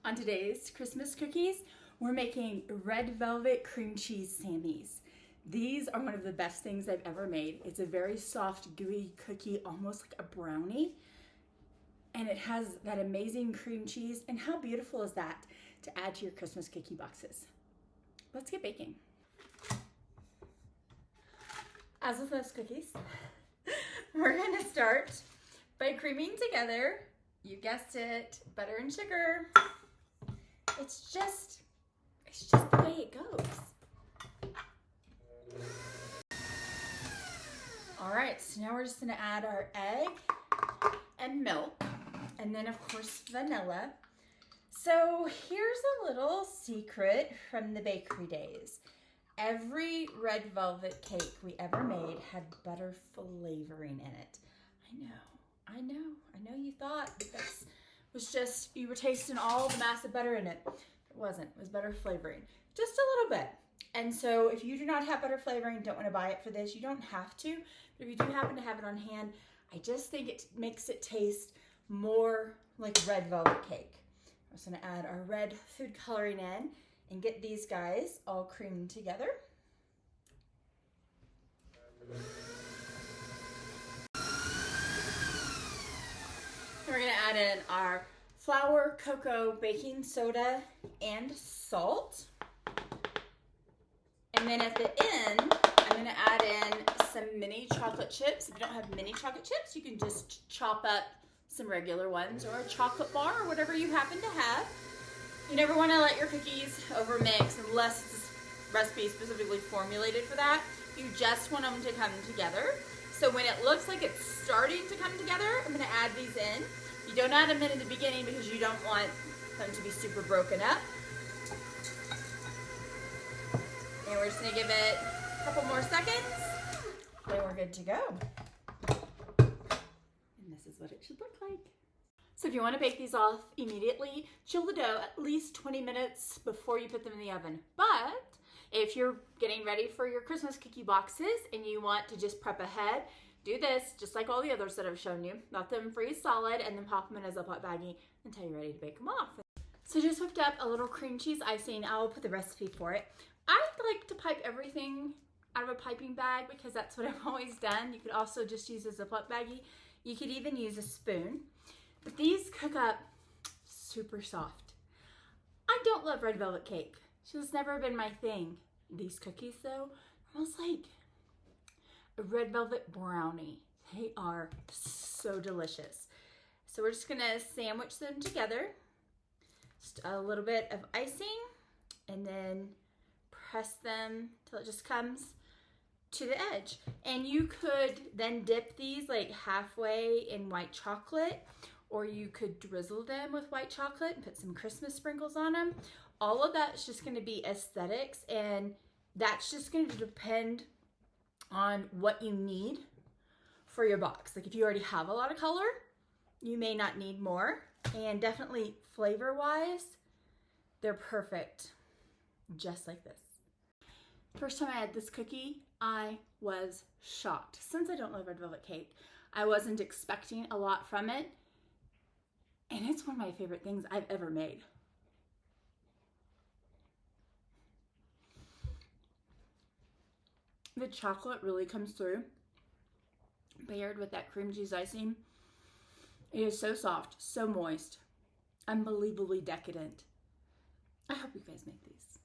On today's Christmas cookies, we're making red velvet cream cheese Sammies. These are one of the best things I've ever made. It's a very soft, gooey cookie, almost like a brownie. And it has that amazing cream cheese. And how beautiful is that to add to your Christmas cookie boxes? Let's get baking. As with most cookies, we're gonna start by creaming together, you guessed it, butter and sugar. It's just the way it goes. All right, so now we're just gonna add our egg and milk, and then of course vanilla. So here's a little secret from the bakery days. Every red velvet cake we ever made had butter flavoring in it. I know you thought that was just, you were tasting all the massive butter in it. It wasn't, it was butter flavoring, just a little bit. And so if you do not have butter flavoring, don't want to buy it for this, you don't have to, but if you do happen to have it on hand, I just think it makes it taste more like red velvet cake. I'm just gonna add our red food coloring in and get these guys all creamed together. We're gonna add in our flour, cocoa, baking soda, and salt. And then at the end, I'm gonna add in some mini chocolate chips. If you don't have mini chocolate chips, you can just chop up some regular ones or a chocolate bar or whatever you happen to have. You never wanna let your cookies overmix unless it's a recipe specifically formulated for that. You just want them to come together. So when it looks like it's starting to come together, I'm gonna add these in. You don't add them in the beginning because you don't want them to be super broken up. And we're just gonna give it a couple more seconds, then we're good to go. And this is what it should look like. So if you wanna bake these off immediately, chill the dough at least 20 minutes before you put them in the oven. But if you're getting ready for your Christmas cookie boxes and you want to just prep ahead, do this just like all the others that I've shown you. Let them freeze solid and then pop them in a Ziploc baggie until you're ready to bake them off. So just whipped up a little cream cheese icing. I'll put the recipe for it. I like to pipe everything out of a piping bag because that's what I've always done. You could also just use a Ziploc baggie. You could even use a spoon. But these cook up super soft. I don't love red velvet cake. It's just never been my thing. These cookies though, almost like a red velvet brownie. They are so delicious. So we're just gonna sandwich them together. Just a little bit of icing and then press them till it just comes to the edge. And you could then dip these like halfway in white chocolate, or you could drizzle them with white chocolate and put some Christmas sprinkles on them. All of that's just gonna be aesthetics, and that's just gonna depend on what you need for your box. Like if you already have a lot of color, you may not need more. And definitely flavor-wise, they're perfect, just like this. First time I had this cookie, I was shocked. Since I don't love red velvet cake, I wasn't expecting a lot from it. And it's one of my favorite things I've ever made. The chocolate really comes through, paired with that cream cheese icing. It is so soft, so moist, unbelievably decadent. I hope you guys make these.